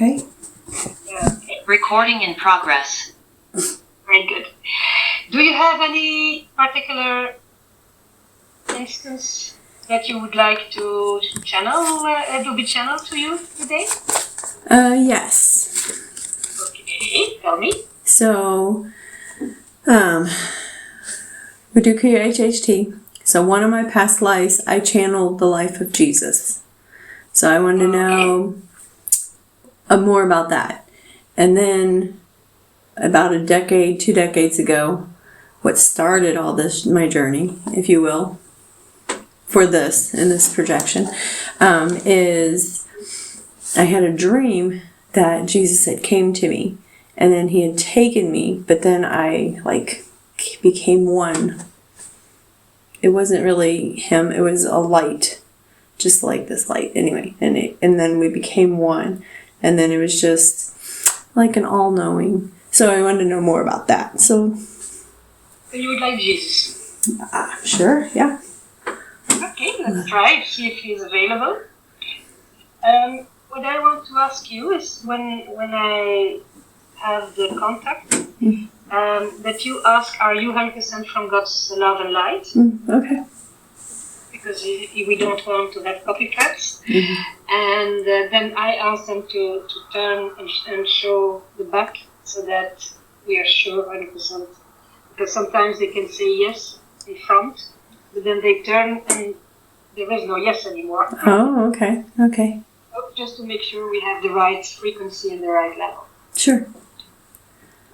Okay. Recording in progress. Very good. Do you have any particular instance that you would like to channel, to be channeled to you today? Yes. Okay, tell me. So, we do QHHT. So one of my past lives, I channeled the life of Jesus. So I wanted to know more about that. And then about 2 decades ago, what started all this, my journey, if you will, for this, in this projection, is I had a dream that Jesus had came to me, and then he had taken me, but then I became one. It wasn't really him, it was a light, just like this light anyway, and then we became one, and then it was just like an all-knowing. So I wanted to know more about that. So you would like Jesus? Sure, yeah. Okay, let's try, see if he's available. What I want to ask you is when I have the contact, that you ask, are you 100% from God's love and light? Okay. Because we don't want to have copycats. Mm-hmm. And then I ask them to turn and show the back so that we are sure 100%. Because sometimes they can say yes in front, but then they turn and there is no yes anymore. Oh, okay. Okay. Just to make sure we have the right frequency and the right level. Sure.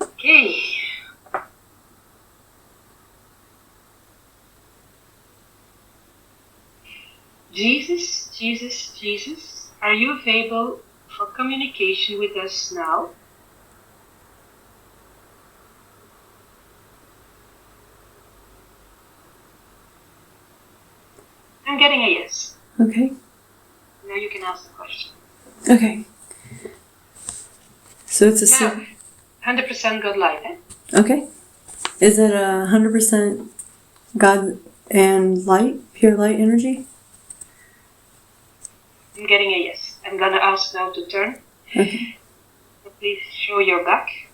Okay. Jesus, Jesus, Jesus, are you available for communication with us now? I'm getting a yes. Okay. Now you can ask the question. Okay. So it's a... Now, 100% God light, eh? Okay. Is it 100% God and light, pure light energy? I'm getting a yes. I'm gonna ask now to turn. Okay. So please show your back.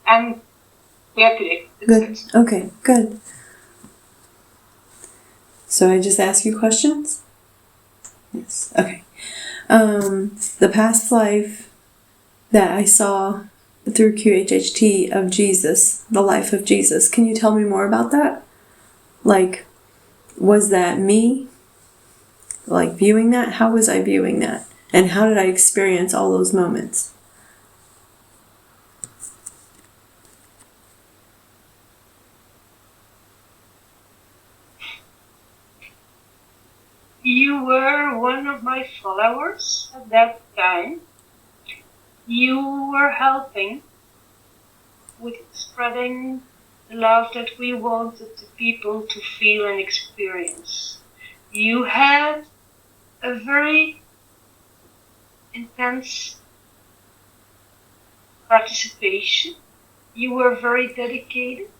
And we are clear. Good. Okay, good. So I just ask you questions? Yes. Okay. The past life that I saw through QHHT of Jesus, the life of Jesus, can you tell me more about that? Like, was that me? Like, viewing that? How was I viewing that? And how did I experience all those moments? You were one of my followers at that time. You were helping with spreading the love that we wanted the people to feel and experience. You had a very intense participation. You were very dedicated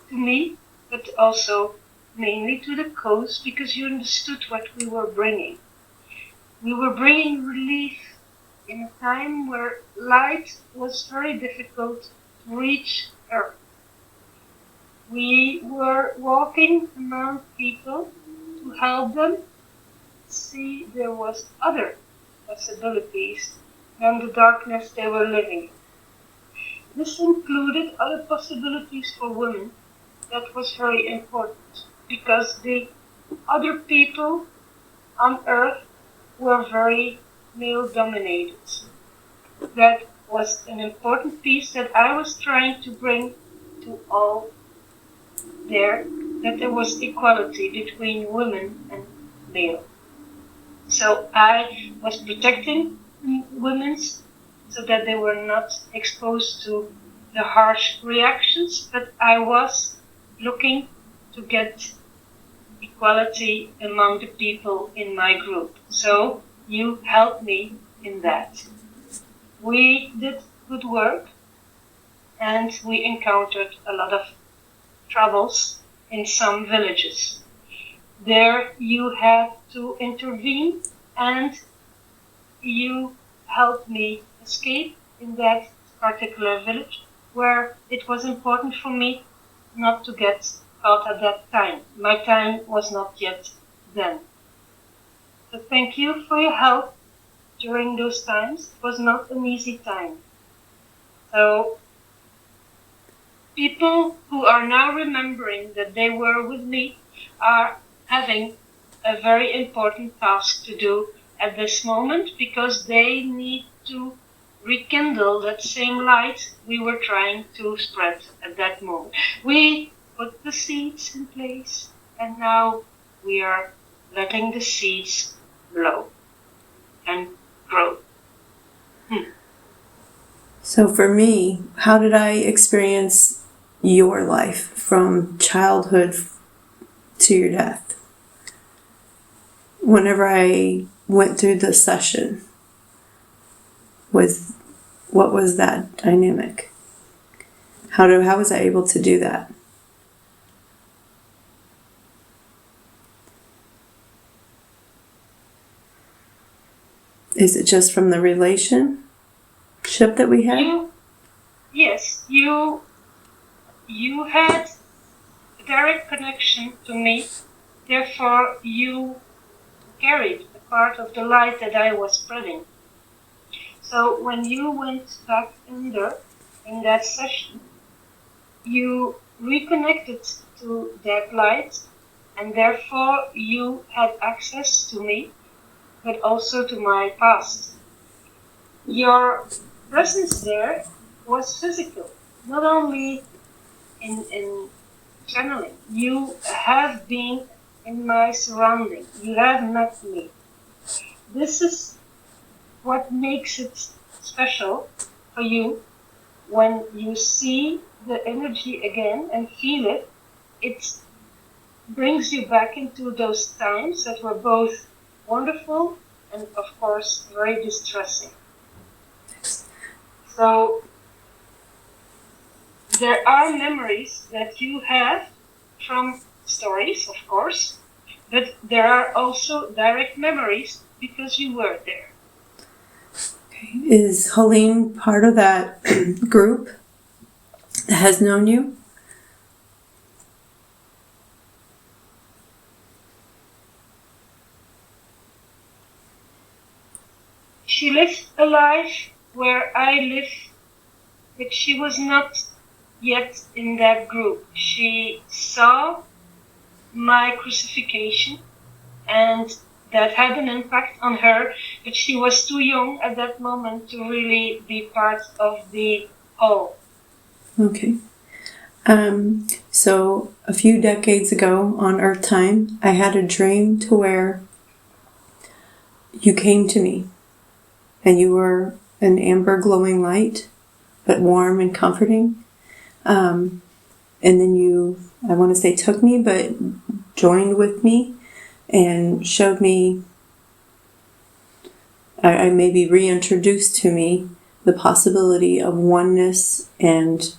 to me, but also mainly to the cause, because you understood what we were bringing. We were bringing relief in a time where light was very difficult to reach Earth. We were walking among people to help them see there was other possibilities than the darkness they were living in. This included other possibilities for women. That was very important, because the other people on Earth were very male-dominated. That was an important piece that I was trying to bring to all there, that there was equality between women and male. So I was protecting women so that they were not exposed to the harsh reactions, but I was looking to get equality among the people in my group. So you helped me in that. We did good work, and we encountered a lot of troubles in some villages. There you had to intervene, and you helped me escape in that particular village where it was important for me not to get caught at that time. My time was not yet then. So thank you for your help during those times. It was not an easy time. So people who are now remembering that they were with me are having a very important task to do at this moment, because they need to rekindle that same light we were trying to spread at that moment. We put the seeds in place, and now we are letting the seeds blow and grow. So for me, how did I experience your life from childhood to your death? Whenever I went through the session, with what was that dynamic? How was I able to do that? Is it just from the relationship that we had? Yes, you had a direct connection to me, therefore you carried a part of the light that I was spreading. So when you went back in that session, you reconnected to that light, and therefore you had access to me, but also to my past. Your presence there was physical, not only in channeling. You have been in my surrounding. You have met me. This is what makes it special for you. When you see the energy again and feel it, it brings you back into those times that were both wonderful and, of course, very distressing. So there are memories that you have from stories, of course, but there are also direct memories because you were there. Okay. Is Helene part of that group that has known you? She lived a life where I live, but she was not yet in that group. She saw my crucifixion, and that had an impact on her, but she was too young at that moment to really be part of the whole. Okay. So a few decades ago on Earth time, I had a dream to where you came to me and you were an amber glowing light, but warm and comforting. And then you, I want to say took me, but joined with me and showed me, I maybe reintroduced to me the possibility of oneness and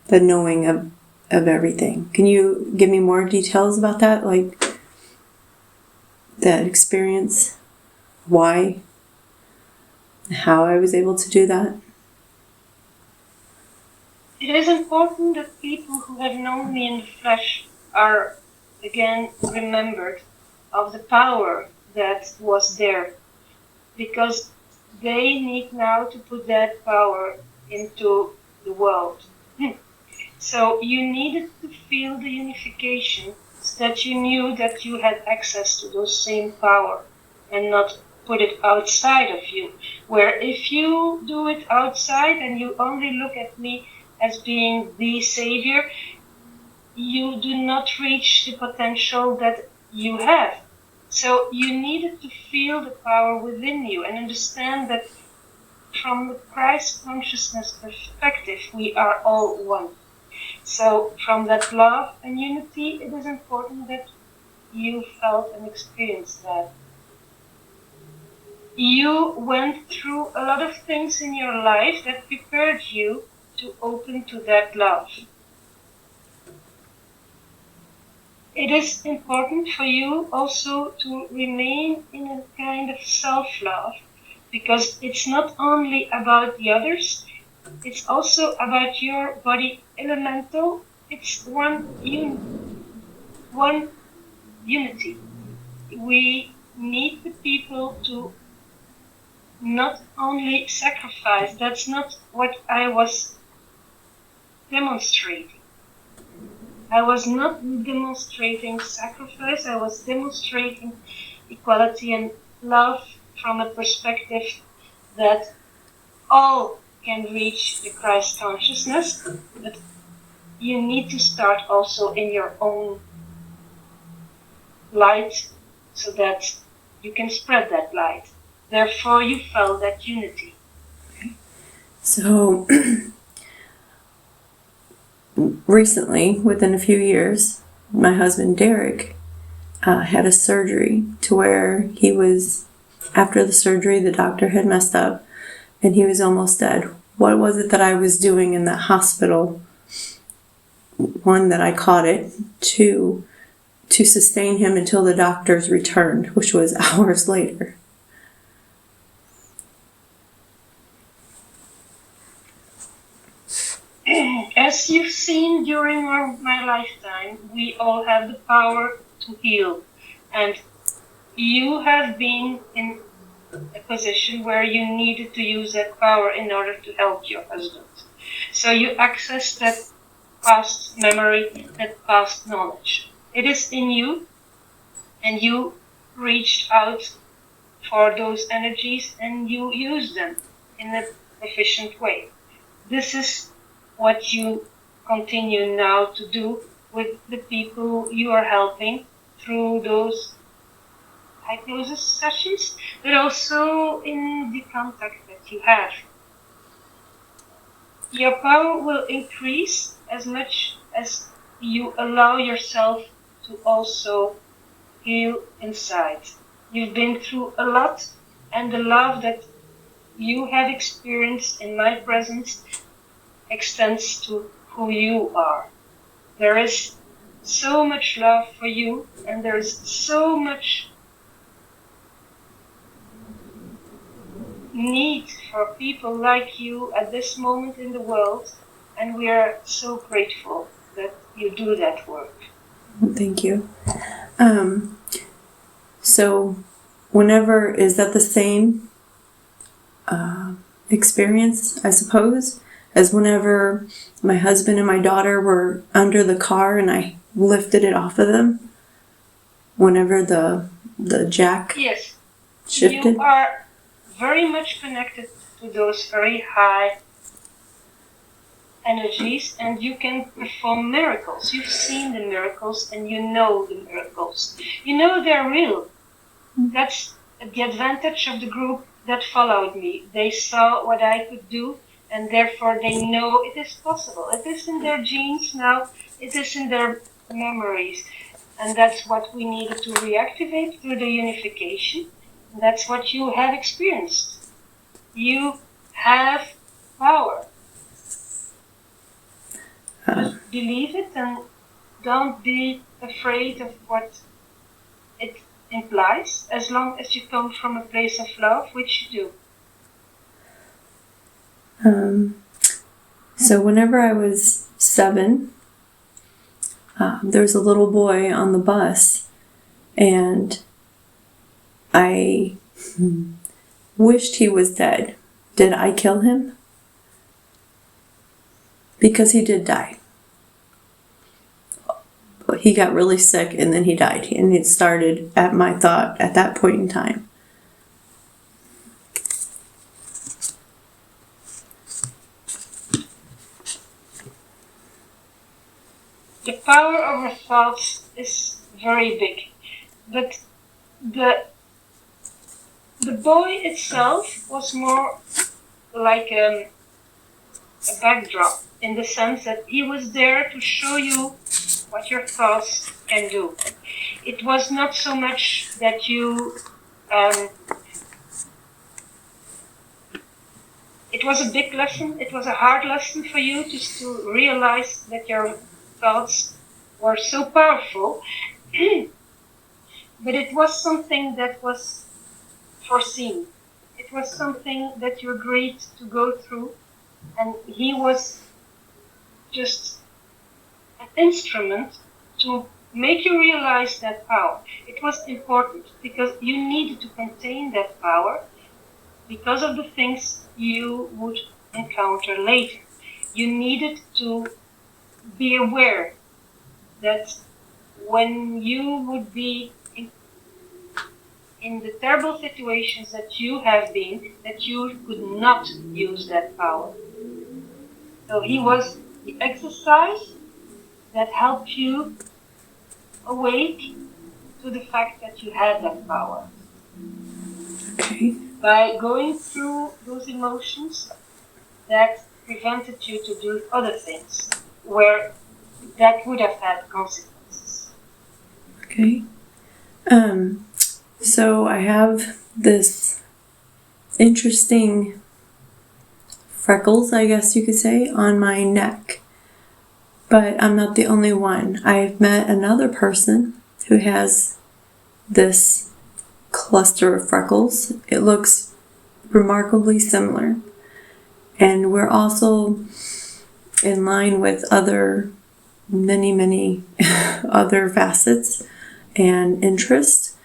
the knowing of everything. Can you give me more details about that? Like that experience, why, how I was able to do that? It is important that people who have known me in the flesh are again remembered of the power that was there, because they need now to put that power into the world. So you needed to feel the unification so that you knew that you had access to those same power and not put it outside of you. Where if you do it outside and you only look at me as being the savior, you do not reach the potential that you have. So you needed to feel the power within you and understand that from the Christ consciousness perspective, we are all one. So from that love and unity, it is important that you felt and experienced that. You went through a lot of things in your life that prepared you to open to that love. it is important for you also to remain in a kind of self-love, because it's not only about the others, it's also about your body elemental. It's one unity. We need the people to not only sacrifice. That's not what I was demonstrating. I was not demonstrating sacrifice. I was demonstrating equality and love from a perspective that all can reach the Christ consciousness, but you need to start also in your own light so that you can spread that light. Therefore, you felt that unity. So, recently, within a few years, my husband Derek had a surgery to where he was, after the surgery, the doctor had messed up and he was almost dead. What was it that I was doing in that hospital? One, that I caught it. Two, to sustain him until the doctors returned, which was hours later. As you've seen during my lifetime, we all have the power to heal. And you have been in a position where you needed to use that power in order to help your husband. So you access that past memory, that past knowledge. It is in you, and you reached out for those energies and you use them in an efficient way. This is what you continue now to do with the people you are helping through those hypnosis sessions, but also in the contact that you have. Your power will increase as much as you allow yourself to also heal inside. You've been through a lot, and the love that you have experienced in my presence extends to who you are. There is so much love for you, and there is so much need for people like you at this moment in the world, and we are so grateful that you do that work. Thank you. So, whenever, is that the same experience, I suppose, as whenever my husband and my daughter were under the car and I lifted it off of them? Whenever the jack Yes, shifted? you are very much connected to those very high energies, and you can perform miracles. You've seen the miracles and you know the miracles. You know they're real. That's the advantage of the group that followed me. They saw what I could do, and therefore they know it is possible. It is in their genes now, it is in their memories. And that's what we needed to reactivate through the unification. And that's what you have experienced. You have power. Just believe it and don't be afraid of what it implies, as long as you come from a place of love, which you do. So whenever I was 7, there was a little boy on the bus, and I wished he was dead. Did I kill him? Because he did die. He got really sick and then he died. And it started at my thought at that point in time. The power of our thoughts is very big. But the boy itself was more like a backdrop, in the sense that he was there to show you what your thoughts can do. It was not so much that you... it was a big lesson, it was a hard lesson for you to realize that your thoughts were so powerful, but it was something that was foreseen. It was something that you agreed to go through, and he was just an instrument to make you realize that power. It was important because you needed to contain that power because of the things you would encounter later. You needed to be aware that when you would be in the terrible situations that you have been, that you could not use that power. So he was the exercise that helped you awake to the fact that you had that power. Okay. By going through those emotions that prevented you to do other things where that would have had consequences. Okay. So I have this interesting freckles, I guess you could say, on my neck. But I'm not the only one. I've met another person who has this cluster of freckles. It looks remarkably similar. And we're also in line with many other facets and interests.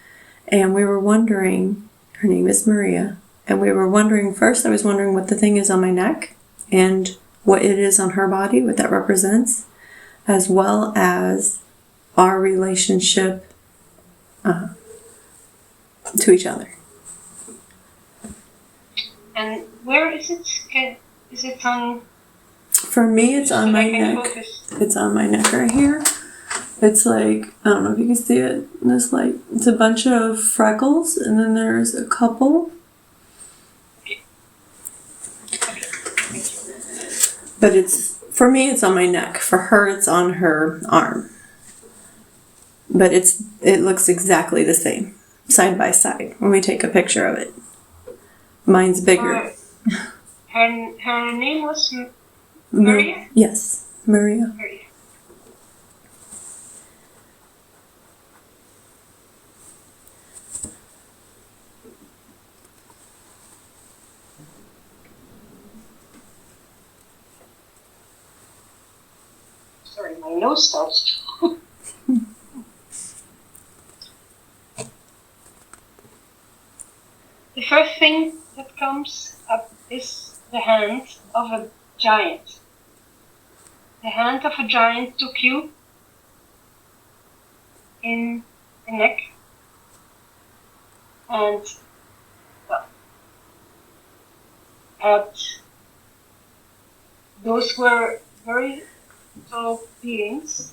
And we were wondering, her name is Maria, and we were wondering, first I was wondering what the thing is on my neck and what it is on her body, what that represents, as well as our relationship to each other. And where is it? Is it on? For me, it's on my I can neck. focus. It's on my neck right here. It's like, I don't know if you can see it. It's a bunch of freckles, and then there's a couple. But for me, it's on my neck. For her, it's on her arm. But it looks exactly the same, side by side, when we take a picture of it. Mine's bigger. Her name was Maria? Yes, Maria. Maria. Sorry, my nose starts to. The first thing that comes up is the hand of a giant. The hand of a giant took you in the neck and those were very tall beings,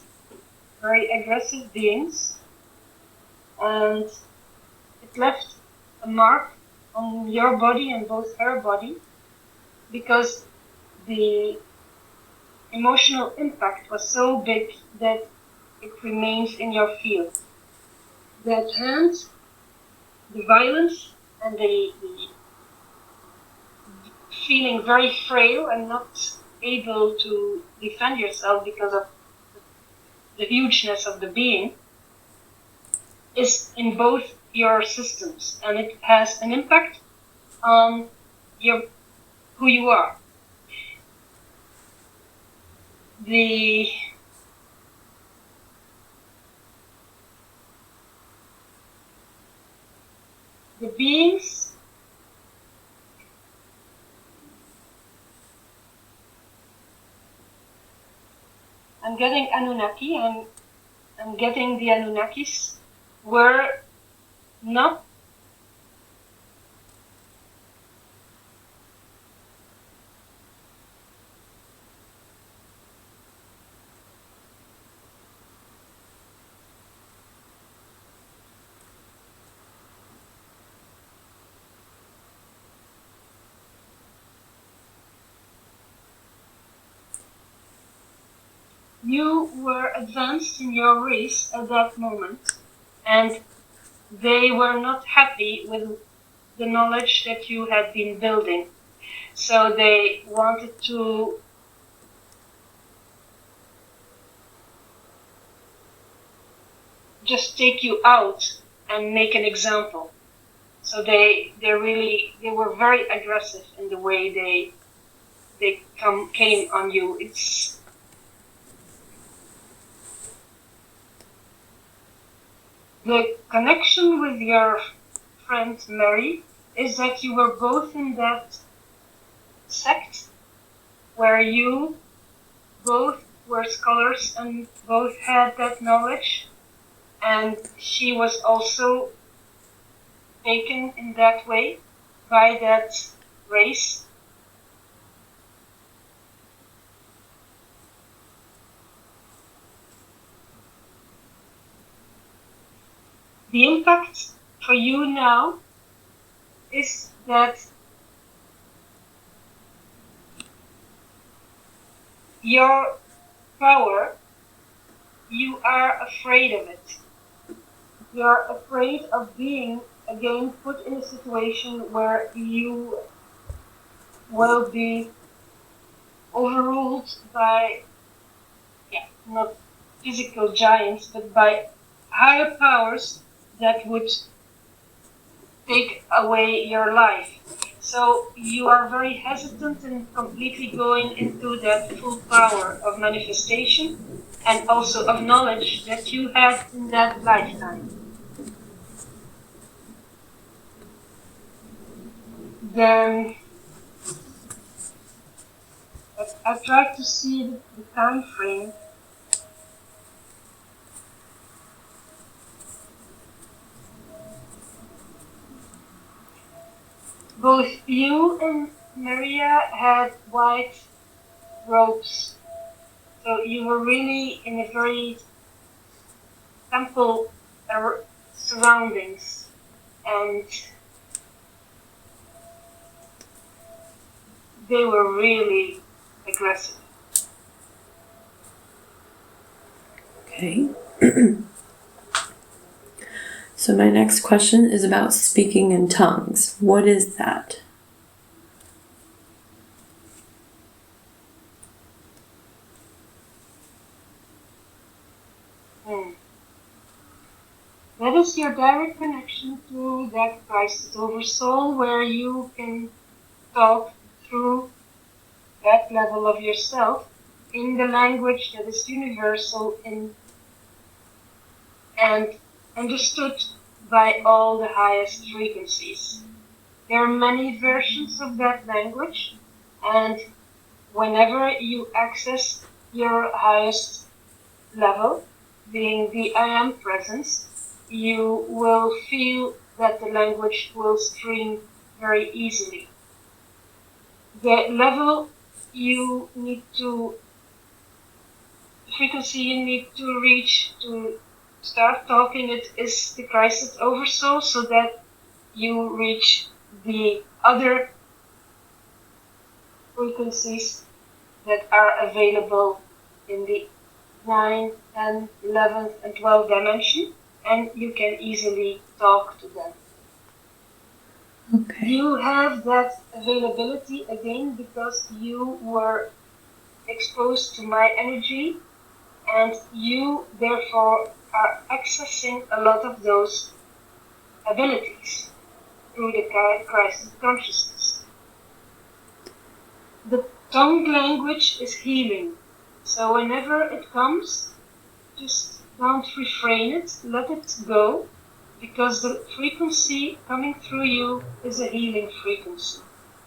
very aggressive beings, and it left a mark on your body and both her body because the emotional impact was so big that it remains in your field. That hand, the violence and the feeling very frail and not able to defend yourself because of the hugeness of the being, is in both your systems, and it has an impact on who you are. The beings I'm getting Anunnaki, and I'm getting the Anunnakis were not you were advanced in your race at that moment, and they were not happy with the knowledge that you had been building. So they wanted to just take you out and make an example. So they were very aggressive in the way they came on you. It's the connection with your friend Mary is that you were both in that sect where you both were scholars and both had that knowledge, and she was also taken in that way by that race. The impact for you now is that your power, you are afraid of it. You are afraid of being again put in a situation where you will be overruled by, not physical giants, but by higher powers that would take away your life. So you are very hesitant in completely going into that full power of manifestation and also of knowledge that you had in that lifetime. Then I tried to see the time frame. Both you and Maria had white robes, so you were really in a very temple surroundings, and they were really aggressive. Okay. So my next question is about speaking in tongues. What is that? That is your direct connection to that Christ over soul, where you can talk through that level of yourself in the language that is universal and understood by all the highest frequencies. There are many versions of that language, and whenever you access your highest level, being the I Am presence, you will feel that the language will stream very easily. The level you need to, frequency you need to reach to start talking it is the Christ Oversoul, so that you reach the other frequencies that are available in the 9, 10, 11, and 12 dimension, and you can easily talk to them. Okay. You have that availability again because you were exposed to my energy, and you therefore are accessing a lot of those abilities through the Christ consciousness. The tongue language is healing, so whenever it comes, just don't refrain it, let it go, because the frequency coming through you is a healing frequency.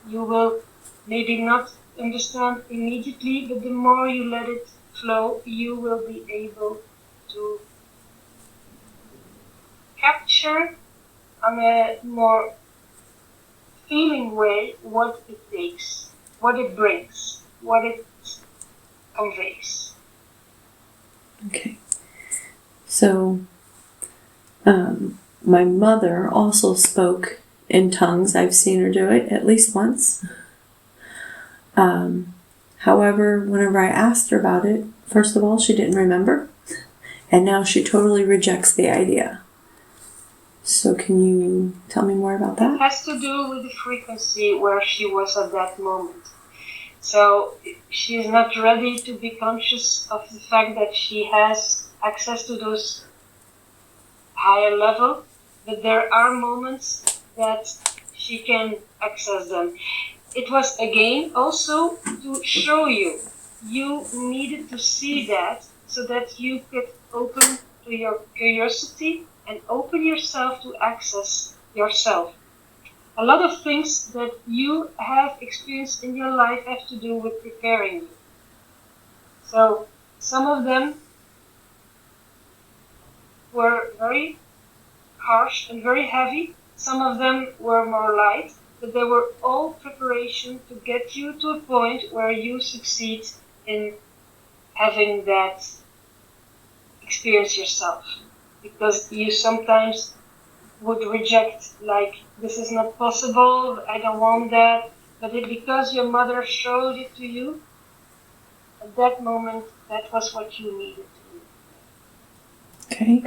You will maybe not understand immediately, but the more you let it flow, you will be able to capture on a more feeling way what it takes, what it brings, what it conveys. Okay. So, my mother also spoke in tongues. I've seen her do it at least once. However, whenever I asked her about it, first of all, she didn't remember. And now she totally rejects the idea. So can you tell me more about that? It has to do with the frequency where she was at that moment. So she is not ready to be conscious of the fact that she has access to those higher level, but there are moments that she can access them. It was again also to show you. You needed to see that so that you could open to your curiosity and open yourself to access yourself. A lot of things that you have experienced in your life have to do with preparing you. So some of them were very harsh and very heavy. Some of them were more light, but they were all preparation to get you to a point where you succeed in having that experience yourself. Because you sometimes would reject, like, this is not possible, I don't want that. But because your mother showed it to you, at that moment, that was what you needed to do. Okay.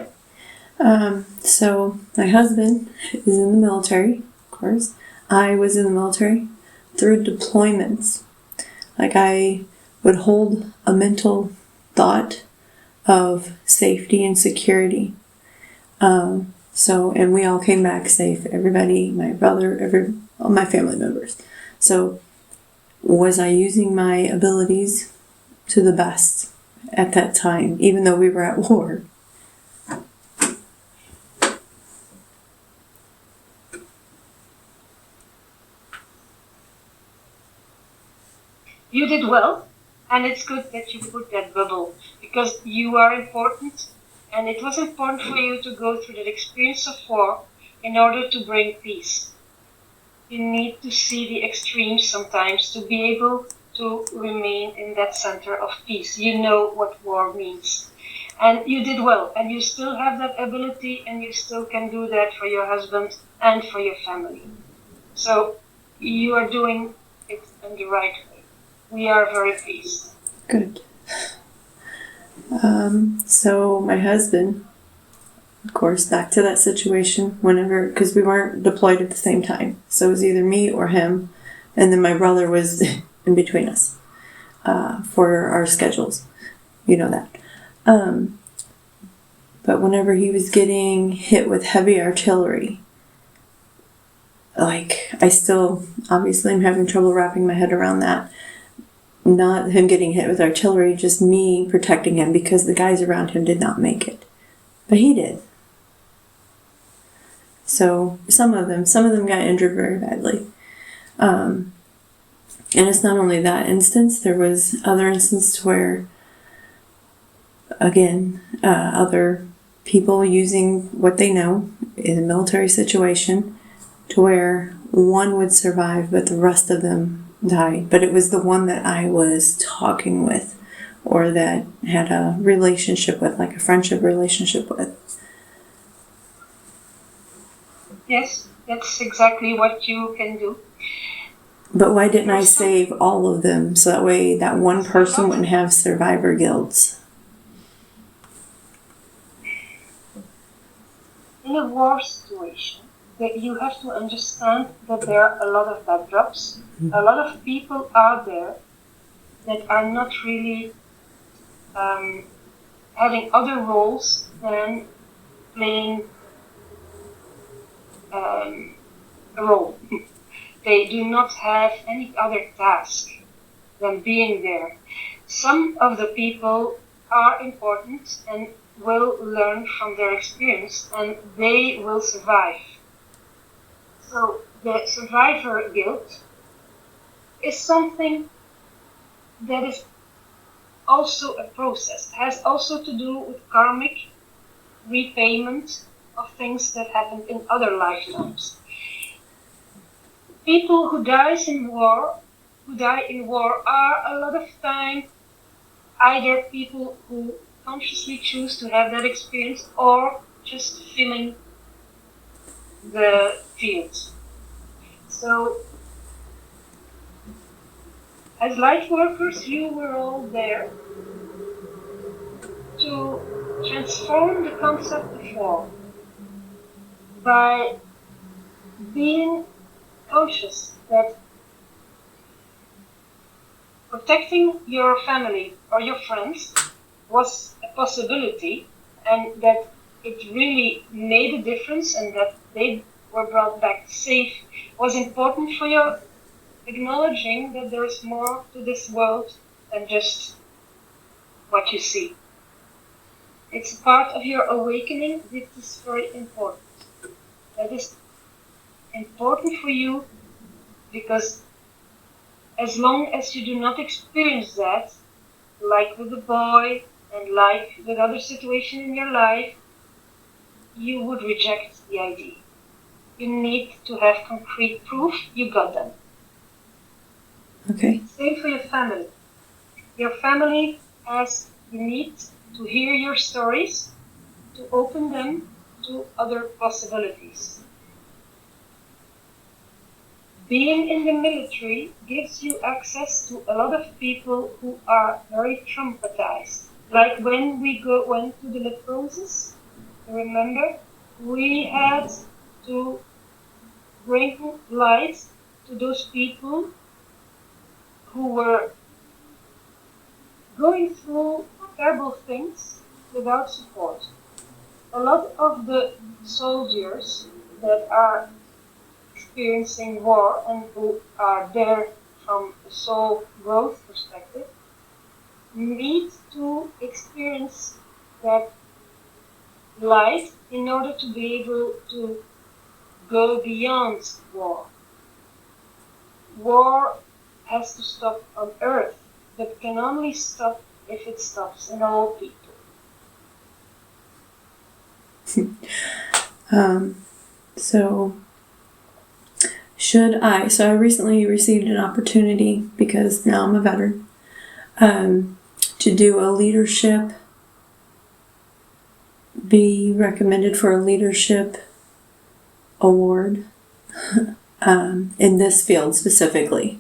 So my husband is in the military, of course. I was in the military through deployments. Like, I would hold a mental thought of safety and security. And we all came back safe. Everybody, my brother, all my family members. So was I using my abilities to the best at that time, even though we were at war? You did well, and it's good that you put that bubble, because you are important, and it was important for you to go through that experience of war in order to bring peace. You need to see the extremes sometimes to be able to remain in that center of peace. You know what war means. And you did well, and you still have that ability, and you still can do that for your husband and for your family. So you are doing it in the right way. We are very pleased. Good. So my husband, of course, back to that situation whenever, because we weren't deployed at the same time. So it was either me or him. And then my brother was in between us for our schedules. You know that. But whenever he was getting hit with heavy artillery, like, I still, obviously, I'm having trouble wrapping my head around that. Not him getting hit with artillery, just me protecting him, because the guys around him did not make it. But he did. So some of them got injured very badly. And it's not only that instance, there was other instances where, again, other people using what they know in a military situation to where one would survive, but the rest of them died. But it was the one that I was talking with, or that had a relationship with, like a friendship relationship with. Yes, that's exactly what you can do. But why didn't I save all of them, so that way that one person wouldn't have survivor guilt? In a war situation, that you have to understand that there are a lot of backdrops. A lot of people out there that are not really having other roles than playing a role. They do not have any other task than being there. Some of the people are important and will learn from their experience, and they will survive. So the survivor guilt is something that is also a process. It has also to do with karmic repayment of things that happened in other lifetimes. People who die in war are a lot of time either people who consciously choose to have that experience or just filling the fields. So, as light workers, you were all there to transform the concept of war by being conscious that protecting your family or your friends was a possibility, and that it really made a difference and that they were brought back safe was important for your acknowledging that there is more to this world than just what you see. It's a part of your awakening. This is very important. That is important for you because as long as you do not experience that, like with the boy and like with other situations in your life, you would reject the idea. You need to have concrete proof you got them. Okay. Same for your family. Your family has the need to hear your stories, to open them to other possibilities. Being in the military gives you access to a lot of people who are very traumatized. Like when we went to the necrosis, remember, we had to bring light to those people who were going through terrible things without support. A lot of the soldiers that are experiencing war and who are there from a soul growth perspective need to experience that light in order to be able to go beyond war. War has to stop on Earth, but can only stop if it stops in all people. So I recently received an opportunity because now I'm a veteran, to do a leadership, be recommended for a leadership award, in this field specifically,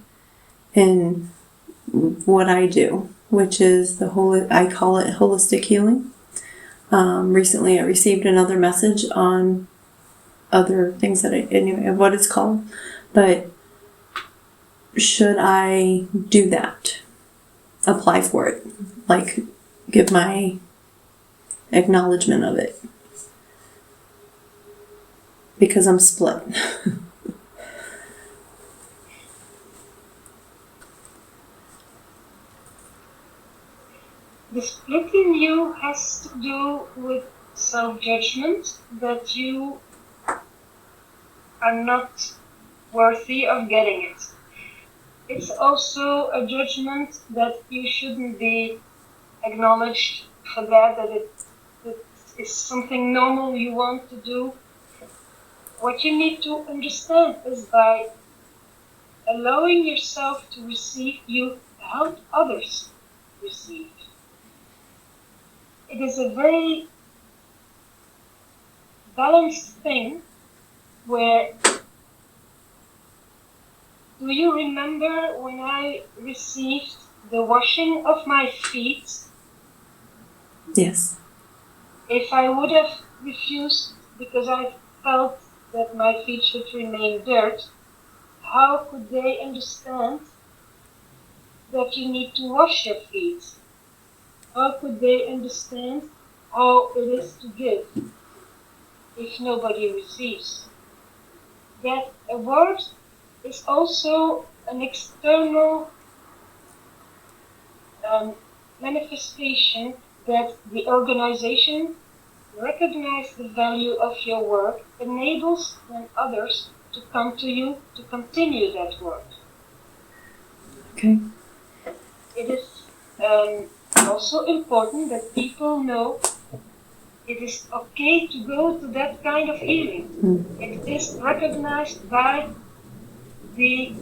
in what I do, which is I call it holistic healing. Recently I received another message on other things what it's called, but should I do that? Apply for it? Like, give my acknowledgement of it? Because I'm split. The split in you has to do with self-judgment, that you are not worthy of getting it. It's also a judgment that you shouldn't be acknowledged for that it is something normal you want to do. What you need to understand is by allowing yourself to receive, you help others receive. It is a very balanced thing where, do you remember when I received the washing of my feet? Yes. If I would have refused because I felt that my feet should remain dirt, how could they understand that you need to wash your feet? How could they understand how it is to give if nobody receives? That award is also an external manifestation that the organization recognizes the value of your work, enables then others to come to you to continue that work. Okay. It is also important that people know it is okay to go to that kind of healing. It is recognized by the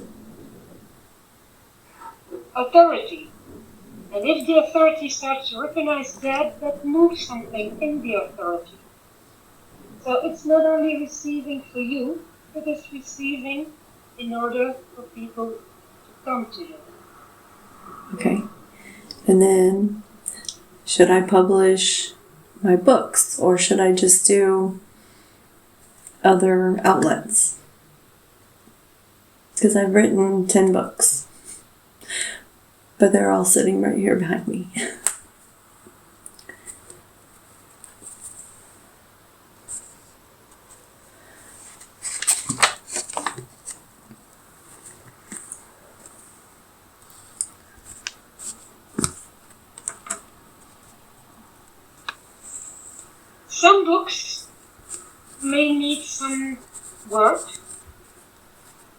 authority. And if the authority starts to recognize that, that moves something in the authority. So it's not only receiving for you, it is receiving in order for people to come to you. Okay. And then, should I publish my books, or should I just do other outlets? Because I've written 10 books, but they're all sitting right here behind me. may need some work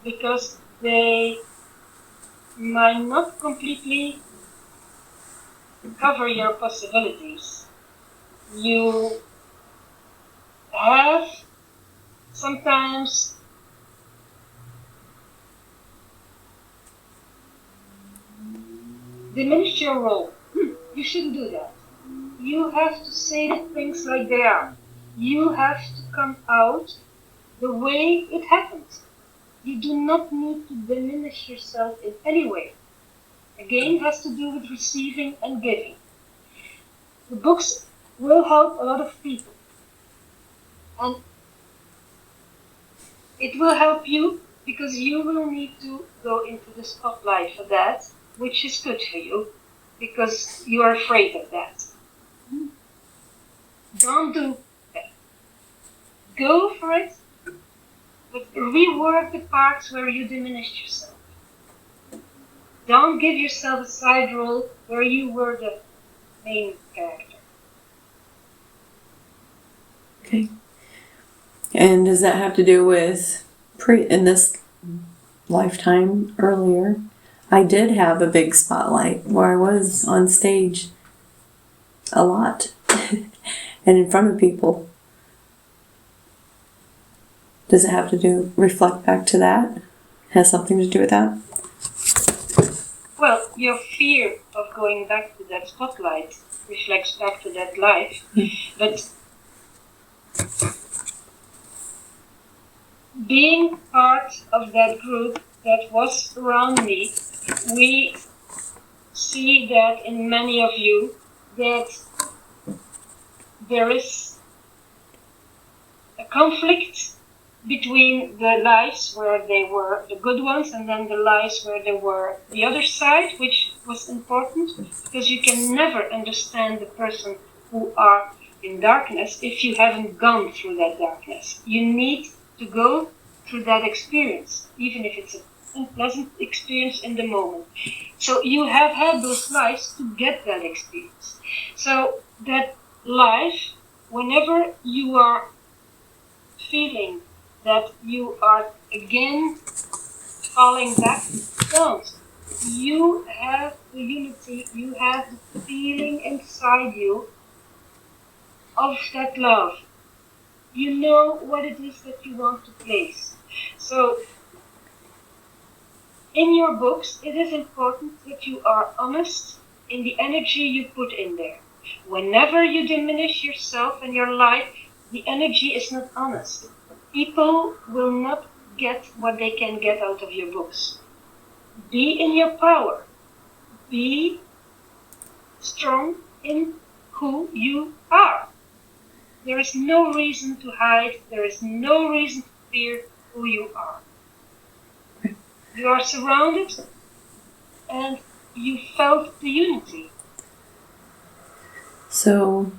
because they might not completely cover your possibilities. You have sometimes diminished your role. You shouldn't do that. You have to say things like they are. You have to come out the way it happened. You do not need to diminish yourself in any way. Again, it has to do with receiving and giving. The books will help a lot of people. And it will help you because you will need to go into the spotlight for that, which is good for you because you are afraid of that. Don't do that. Go for it, but rework the parts where you diminished yourself. Don't give yourself a side role where you were the main character. Okay. And does that have to do with in this lifetime earlier? I did have a big spotlight where I was on stage a lot and in front of people. Does it have to reflect back to that? Has something to do with that? Well, your fear of going back to that spotlight reflects back to that life, but being part of that group that was around me, we see that in many of you that there is a conflict between the lives where they were the good ones and then the lives where they were the other side, which was important because you can never understand the person who are in darkness if you haven't gone through that darkness. You need to go through that experience, even if it's an unpleasant experience in the moment. So you have had those lives to get that experience. So that life, whenever you are feeling that you are again falling back, don't. You have the unity, you have the feeling inside you of that love. You know what it is that you want to place. So, in your books, it is important that you are honest in the energy you put in there. Whenever you diminish yourself and your life, the energy is not honest. People will not get what they can get out of your books. Be in your power. Be strong in who you are. There is no reason to hide. There is no reason to fear who you are. You are surrounded and you felt the unity. So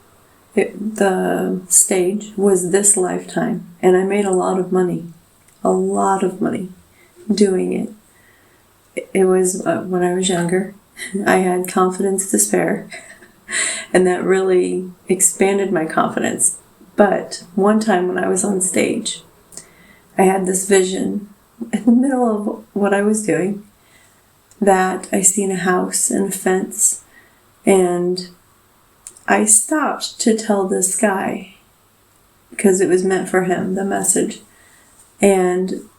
the stage was this lifetime, and I made a lot of money doing it. It was when I was younger. I had confidence to spare, and that really expanded my confidence. But one time when I was on stage, I had this vision in the middle of what I was doing that I seen a house and a fence, and I stopped to tell this guy because it was meant for him, the message. And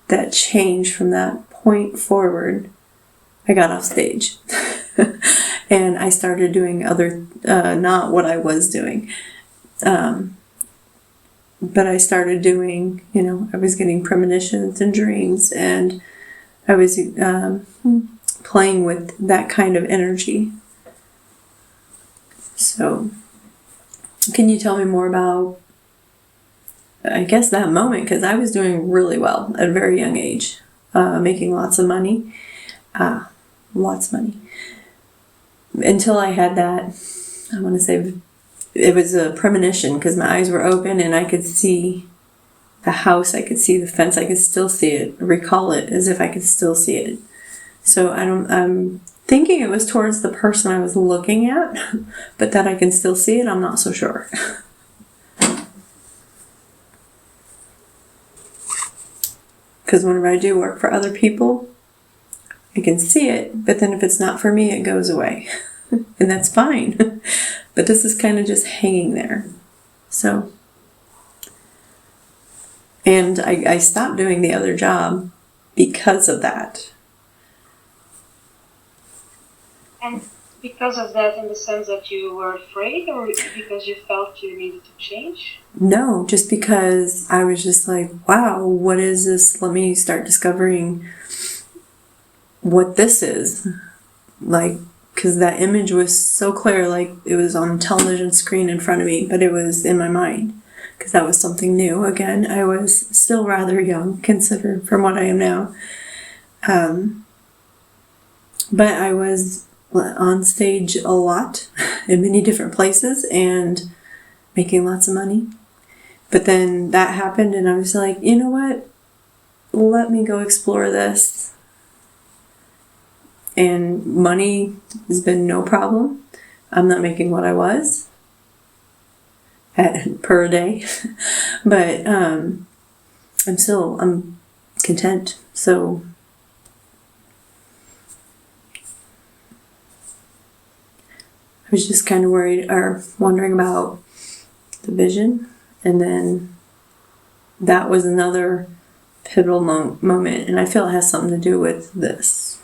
that changed from that point forward. I got off stage and I started doing other, not what I was doing. But I started doing, I was getting premonitions and dreams, and I was playing with that kind of energy. So, can you tell me more about, I guess, that moment? Because I was doing really well at a very young age, making lots of money. Until I had that, I want to say, it was a premonition because my eyes were open and I could see the house, I could see the fence, I could still see it, recall it as if I could still see it. So I'm thinking it was towards the person I was looking at, but that I can still see it, I'm not so sure. Because whenever I do work for other people, I can see it, but then if it's not for me, it goes away. And that's fine. But this is kind of just hanging there. So, and I stopped doing the other job because of that. And because of that, in the sense that you were afraid, or because you felt you needed to change? No, just because I was just like, wow, what is this? Let me start discovering what this is. Like, because that image was so clear, like it was on a television screen in front of me, but it was in my mind. Because that was something new. Again, I was still rather young, considered from what I am now. But I was on stage a lot in many different places and making lots of money. But then that happened and I was like, you know what? Let me go explore this. And money has been no problem. I'm not making what I was per day. But I'm content. So I was just kind of worried or wondering about the vision, and then that was another pivotal moment, and I feel it has something to do with this.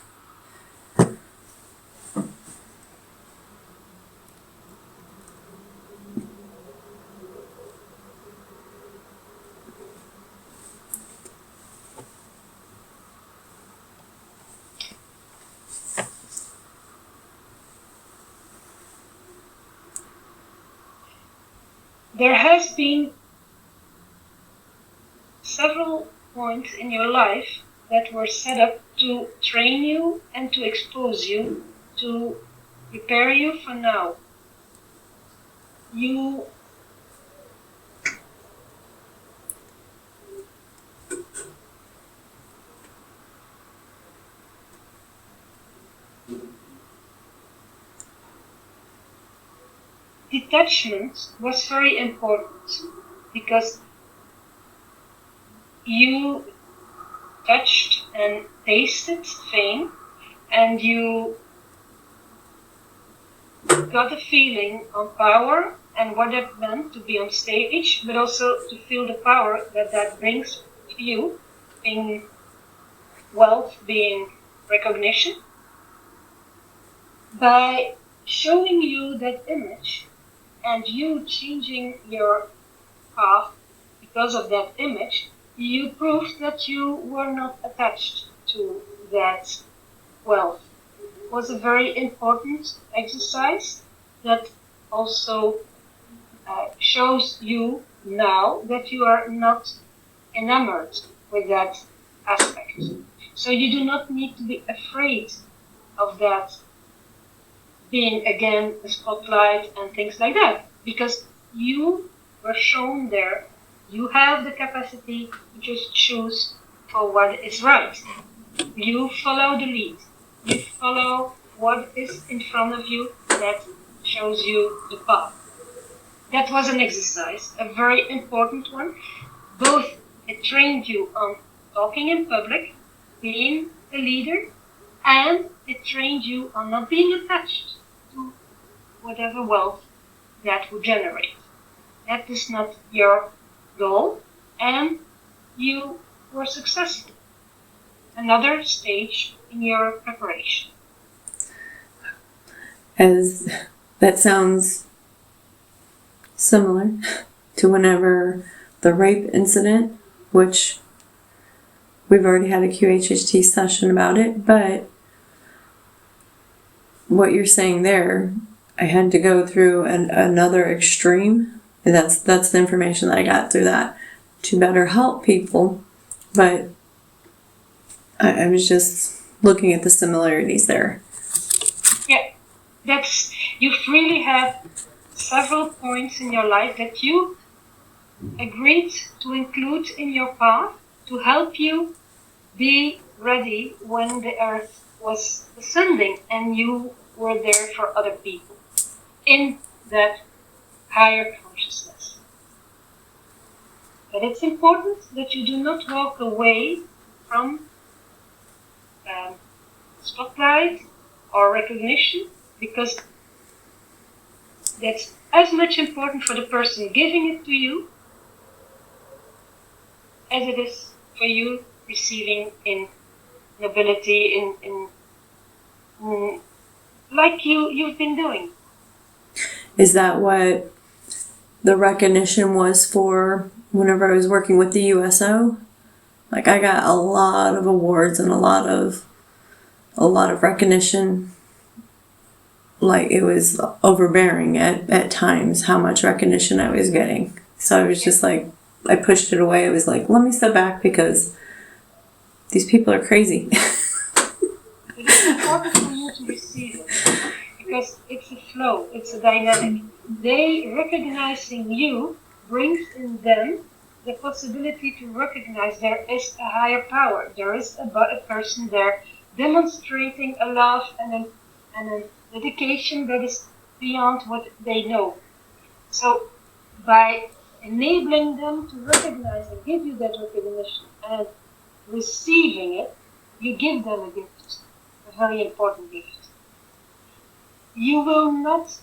There has been several points in your life that were set up to train you and to expose you, to prepare you for now. Detachment was very important because you touched and tasted fame, and you got a feeling on power and what it meant to be on stage, but also to feel the power that brings to you, being wealth, being recognition. By showing you that image and you changing your path because of that image, you proved that you were not attached to that wealth. It was a very important exercise that also shows you now that you are not enamored with that aspect. So you do not need to be afraid of that being again the spotlight and things like that, because you were shown there you have the capacity to just choose for what is right. You follow the lead. You follow what is in front of you that shows you the path. That was an exercise, a very important one. Both it trained you on talking in public, being a leader, and it trained you on not being attached to whatever wealth that would generate. That is not your goal, and you were successful. Another stage in your preparation. As that sounds similar to whenever the rape incident, which we've already had a QHHT session about it, but what you're saying there, I had to go through another extreme. And that's the information that I got through that to better help people. But I was just looking at the similarities there. Yeah, you've really had several points in your life that you agreed to include in your path to help you be ready when the earth was ascending and you were there for other people in that higher consciousness. But it's important that you do not walk away from spotlight or recognition, because that's as much important for the person giving it to you as it is for you receiving in nobility, in like you've been doing. Is that what the recognition was for whenever I was working with the USO? Like, I got a lot of awards and a lot of recognition. Like, it was overbearing at times how much recognition I was getting. So I was just like, I pushed it away. I was like, let me step back because these people are crazy. It is important for you to receive it because it's a flow, it's a dynamic. They recognizing you brings in them the possibility to recognize there is a higher power. There is a person there demonstrating a love and a dedication that is beyond what they know. So by enabling them to recognize and give you that recognition and receiving it, you give them a gift, a very important gift. You will not,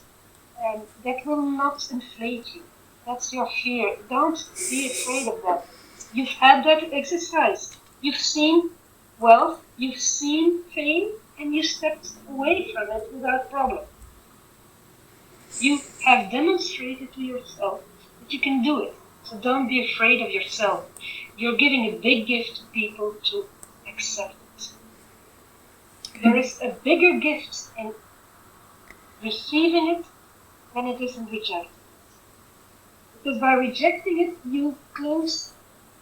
that will not inflate you. That's your fear. Don't be afraid of that. You've had that exercise. You've seen wealth, you've seen fame, and you stepped away from it without problem. You have demonstrated to yourself that you can do it. So don't be afraid of yourself. You're giving a big gift to people to accept it. There is a bigger gift in receiving it than it is in rejecting it. Because by rejecting it, you close,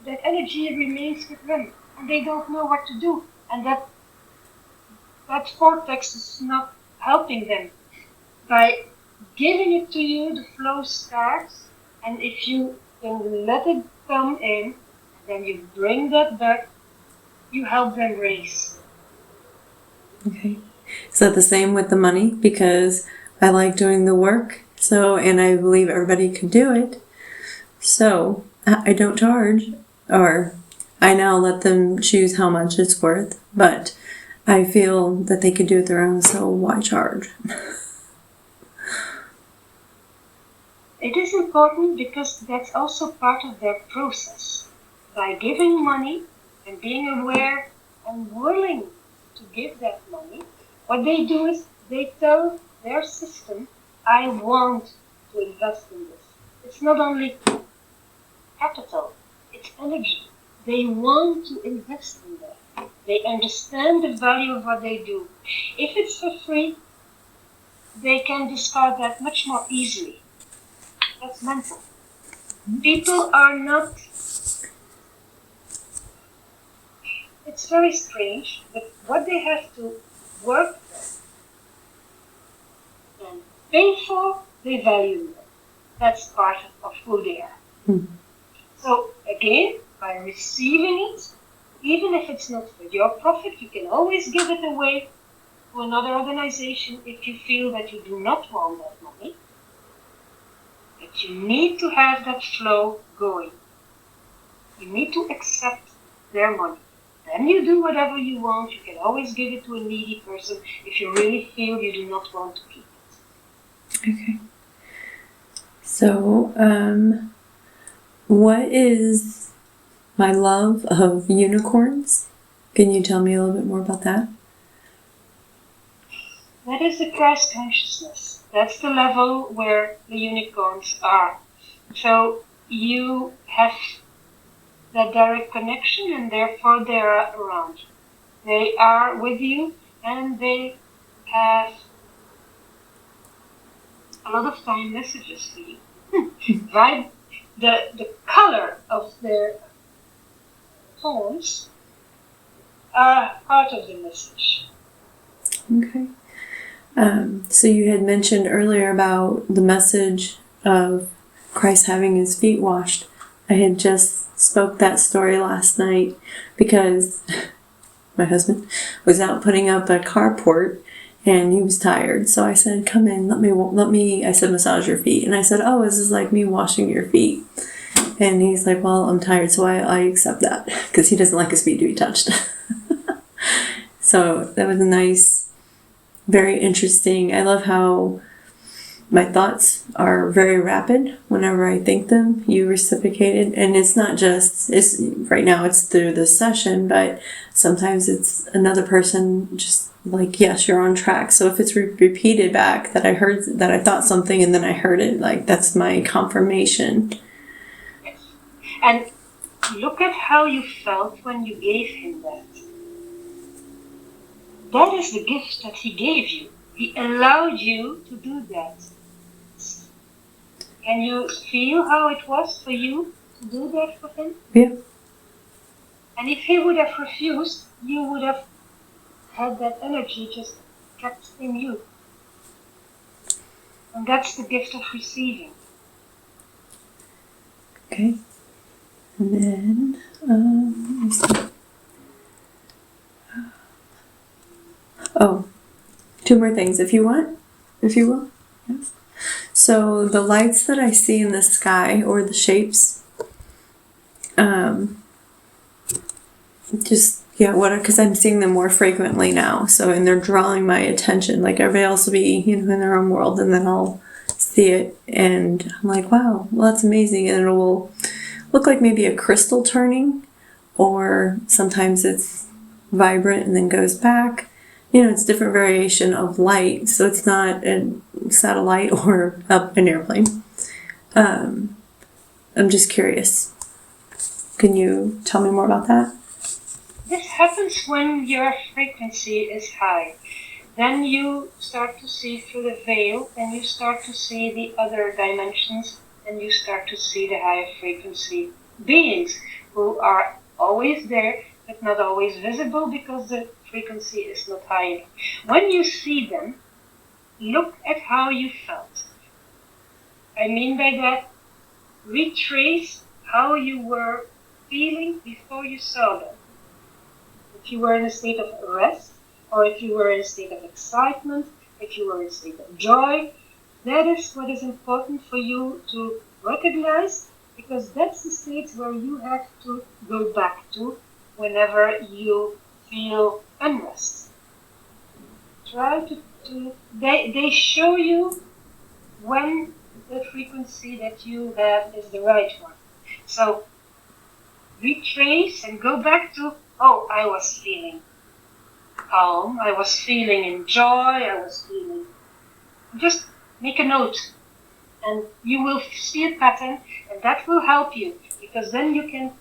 that energy remains with them, and they don't know what to do. And that vortex is not helping them. By giving it to you, the flow starts, and if you can let it come in, then you bring that back, you help them raise. Okay. Is that the same with the money? Because I like doing the work, and I believe everybody can do it. So I don't charge, or I now let them choose how much it's worth, but I feel that they could do it their own, so why charge? It is important because that's also part of their process. By giving money and being aware and willing to give that money, what they do is they tell their system, I want to invest in this. It's not only capital, it's energy. They want to invest in that. They understand the value of what they do. If it's for free, they can discard that much more easily. That's mental. People are not. It's very strange, but what they have to work for and pay for, they value that. That's part of who they are. Mm-hmm. So again, by receiving it, even if it's not for your profit, you can always give it away to another organization if you feel that you do not want that money. But you need to have that flow going. You need to accept their money. Then you do whatever you want. You can always give it to a needy person if you really feel you do not want to keep it. Okay. So, what is my love of unicorns? Can you tell me a little bit more about that? That is the Christ consciousness. That's the level where the unicorns are. So you have that direct connection, and therefore they are around you. They are with you, and they have a lot of time messages for you. Right? The color of their horns are part of the message. Okay. So you had mentioned earlier about the message of Christ having his feet washed. I had just spoke that story last night because my husband was out putting up a carport and he was tired. So I said, come in, let me, I said, massage your feet. And I said, oh, this is like me washing your feet. And he's like, well, I'm tired, so I accept that, because he doesn't like his feet to be touched. So that was a nice, very interesting. I love how my thoughts are very rapid whenever I think them. You reciprocated, and it's not just, it's right now it's through the session, but sometimes it's another person just like, yes, you're on track. So if it's repeated back that I heard, that I thought something and then I heard it, like that's my confirmation. And look at how you felt when you gave him that. That is the gift that he gave you. He allowed you to do that. Can you feel how it was for you to do that for him? Yeah. And if he would have refused, you would have had that energy just kept in you. And that's the gift of receiving. Okay. And then, let me see. Oh, two more things if you want, if you will. Yes. So the lights that I see in the sky, or the shapes, because I'm seeing them more frequently now. So, and they're drawing my attention. Like everybody else will be, in their own world, and then I'll see it, and I'm like, wow, well that's amazing. And it will look like maybe a crystal turning, or sometimes it's vibrant and then goes back. It's different variation of light, so it's not a satellite or an airplane. I'm just curious. Can you tell me more about that? This happens when your frequency is high. Then you start to see through the veil, and you start to see the other dimensions, and you start to see the higher frequency beings who are always there, but not always visible because the frequency is not high enough. When you see them, look at how you felt. I mean by that, retrace how you were feeling before you saw them. If you were in a state of rest, or if you were in a state of excitement, if you were in a state of joy, that is what is important for you to recognize, because that's the state where you have to go back to whenever you feel unrest. Try they show you when the frequency that you have is the right one. So retrace and go back to, oh, I was feeling calm, I was feeling in joy, I was feeling. Just make a note, and you will see a pattern, and that will help you, because then you can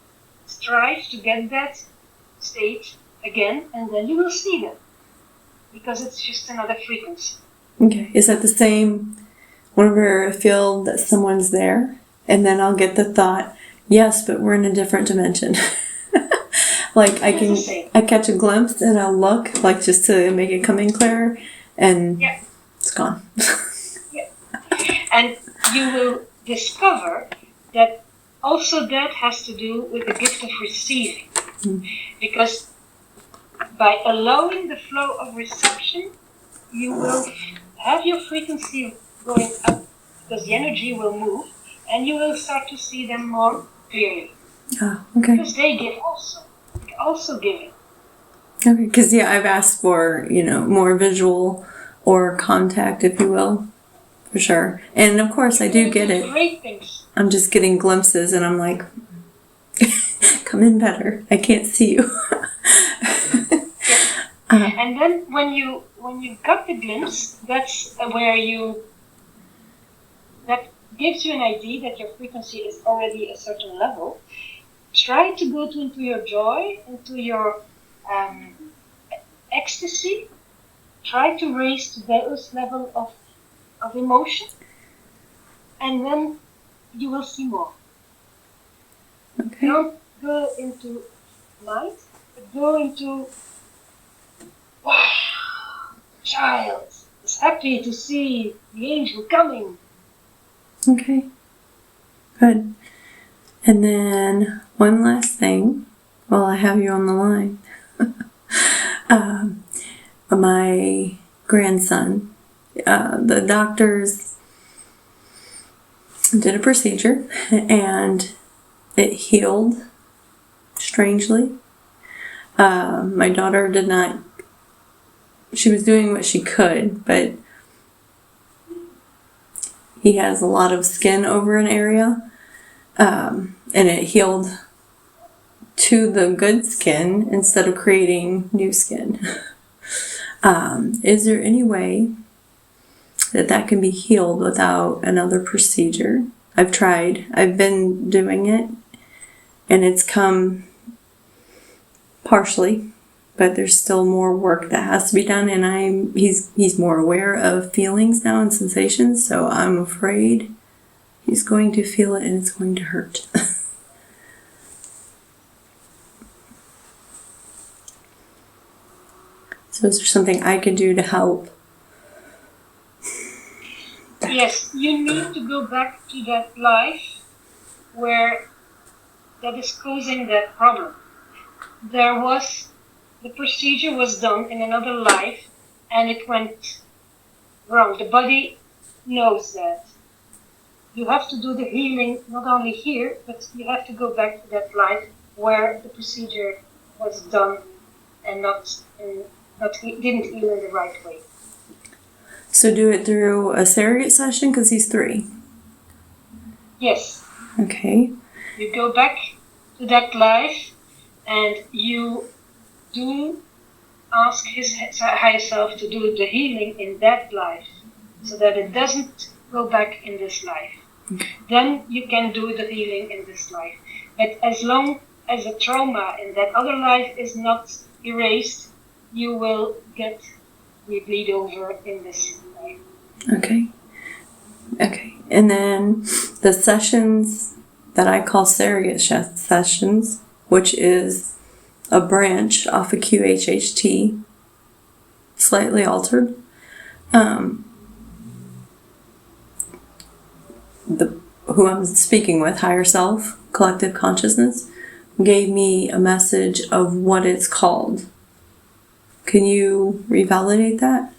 strive to get that state again, and then you will see them, because it's just another frequency. Okay, is that the same whenever I feel that someone's there, and then I'll get the thought, yes, but we're in a different dimension. Like I catch a glimpse and I'll look, like just to make it come in clearer, and it's gone. Yeah. And you will discover that also that has to do with the gift of receiving. Because by allowing the flow of reception, you will have your frequency going up, because the energy will move, and you will start to see them more clearly. Oh, okay. Because they give also giving. Okay, because I've asked for, more visual or contact, if you will, for sure. And of course I do get it. Great things. I'm just getting glimpses, and I'm like, come in better. I can't see you. And then when you got the glimpse, that's where that gives you an idea that your frequency is already a certain level. Try to go into your joy, into your ecstasy. Try to raise to those level of emotion, and then you will see more. Okay. Don't go into light, but go into, wow, child is happy to see the angel coming. Okay. Good. And then one last thing while I have you on the line. My grandson, the doctors did a procedure, and it healed strangely. My daughter did not, she was doing what she could, but he has a lot of skin over an area, and it healed to the good skin instead of creating new skin. Is there any way that can be healed without another procedure? I've tried. I've been doing it, and it's come partially, but there's still more work that has to be done, and he's more aware of feelings now and sensations, so I'm afraid he's going to feel it and it's going to hurt. So is there something I could do to help? Yes, you need to go back to that life where that is causing that problem. The procedure was done in another life and it went wrong. The body knows that. You have to do the healing not only here, but you have to go back to that life where the procedure was done and didn't heal in the right way. So do it through a surrogate session because he's 3. Yes. Okay. You go back to that life and you do ask his higher self to do the healing in that life so that it doesn't go back in this life. Okay. Then you can do the healing in this life. But as long as the trauma in that other life is not erased, you will get the bleed over in this life. Okay. And then the sessions that I call surrogate sessions, which is a branch off of QHHT, slightly altered. Who I'm speaking with, higher self, collective consciousness, gave me a message of what it's called. Can you revalidate that?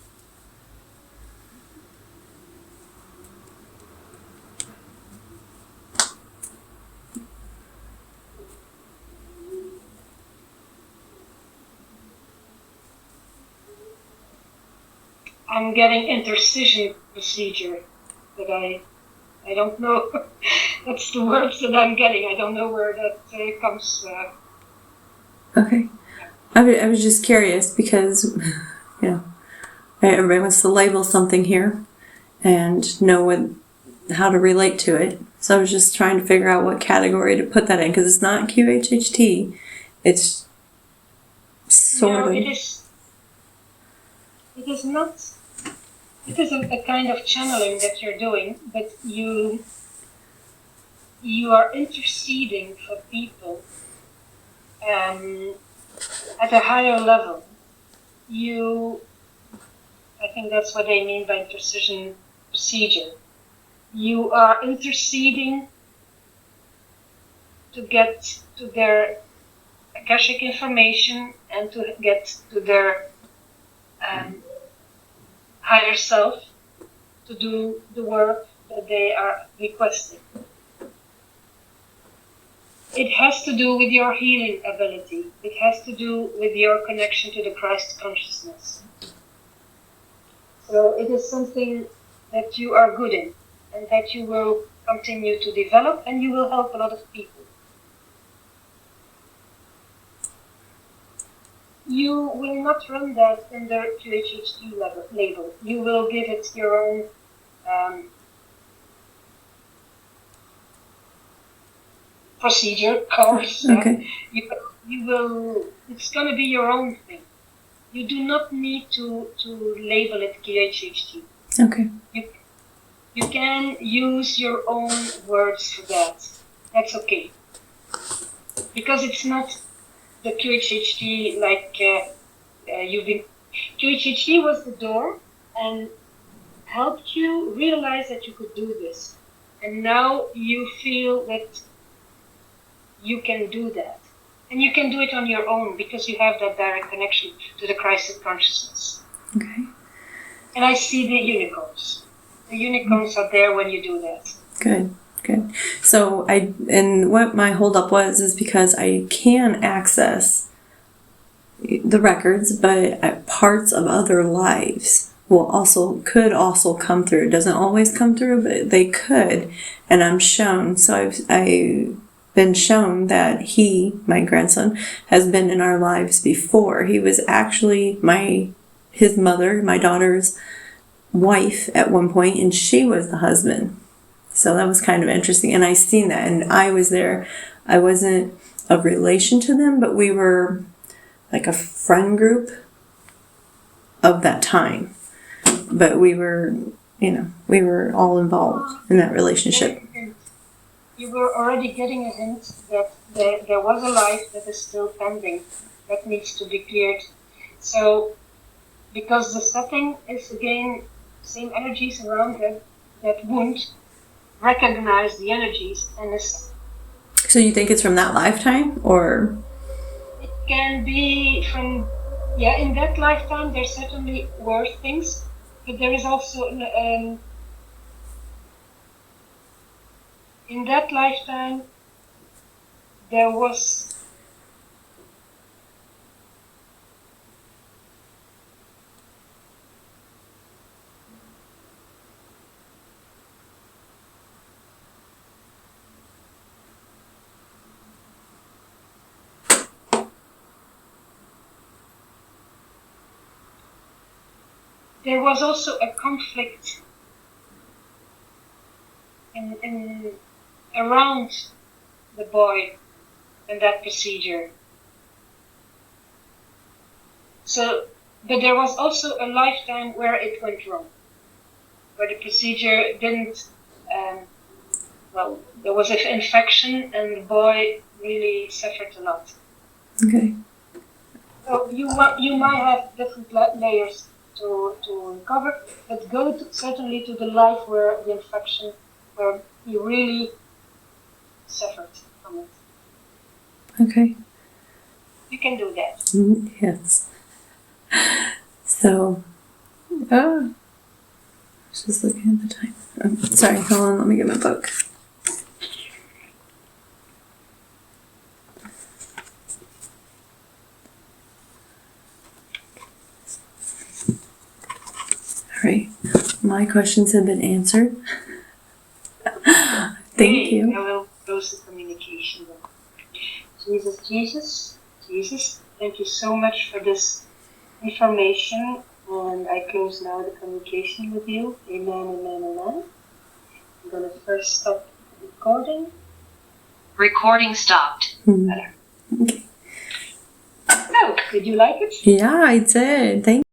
I'm getting intercision procedure, but I don't know. That's the words that I'm getting. I don't know where that comes. Okay. I was just curious because, everybody wants to label something here and know how to relate to it. So I was just trying to figure out what category to put that in because it's not QHHT. It's sort of. It is not. It is a kind of channeling that you're doing, but you are interceding for people at a higher level. I think that's what they mean by intercision procedure. You are interceding to get to their Akashic information and to get to their higher self to do the work that they are requesting. It has to do with your healing ability. It has to do with your connection to the Christ consciousness. So it is something that you are good in and that you will continue to develop and you will help a lot of people. You will not run that under QHHT label. You will give it your own procedure course. Okay. You will. It's going to be your own thing. You do not need to label it QHHT. Okay. You can use your own words for that. That's okay. Because it's not the QHHT like you've been. QHHT was the door and helped you realize that you could do this. And now you feel that you can do that. And you can do it on your own because you have that direct connection to the Christ consciousness. Okay. And I see the unicorns. The unicorns are there when you do that. Good. Good. So and what my holdup was is because I can access the records, but parts of other lives could also come through. It doesn't always come through, but they could, and I'm shown. So I've been shown that my grandson, has been in our lives before. He was actually his mother, my daughter's wife at one point, and she was the husband. So that was kind of interesting, and I seen that, and I was there. I wasn't of relation to them, but we were like a friend group of that time. But we were all involved in that relationship. You were already getting a hint that there was a life that is still pending, that needs to be cleared. So, because the setting is again same energies around it, that wound recognize the energies and is. So you think it's from that lifetime, or? It can be from, in that lifetime there certainly were things, but there is also in that lifetime there was also a conflict in around the boy and that procedure. So, but there was also a lifetime where it went wrong, where the procedure didn't. There was an infection, and the boy really suffered a lot. Okay. So you might have different layers to recover, but go certainly to the life where the infection, where you really suffered from it. Okay. You can do that. Yes. So, I was just looking at the time. Oh, sorry, hold on, let me get my book. All right, my questions have been answered. Thank you. I will close the communication then. Jesus, thank you so much for this information, and I close now the communication with you. Amen. I'm going to first stop recording. Recording stopped. Okay. So, did you like it? Yeah, I did. Thank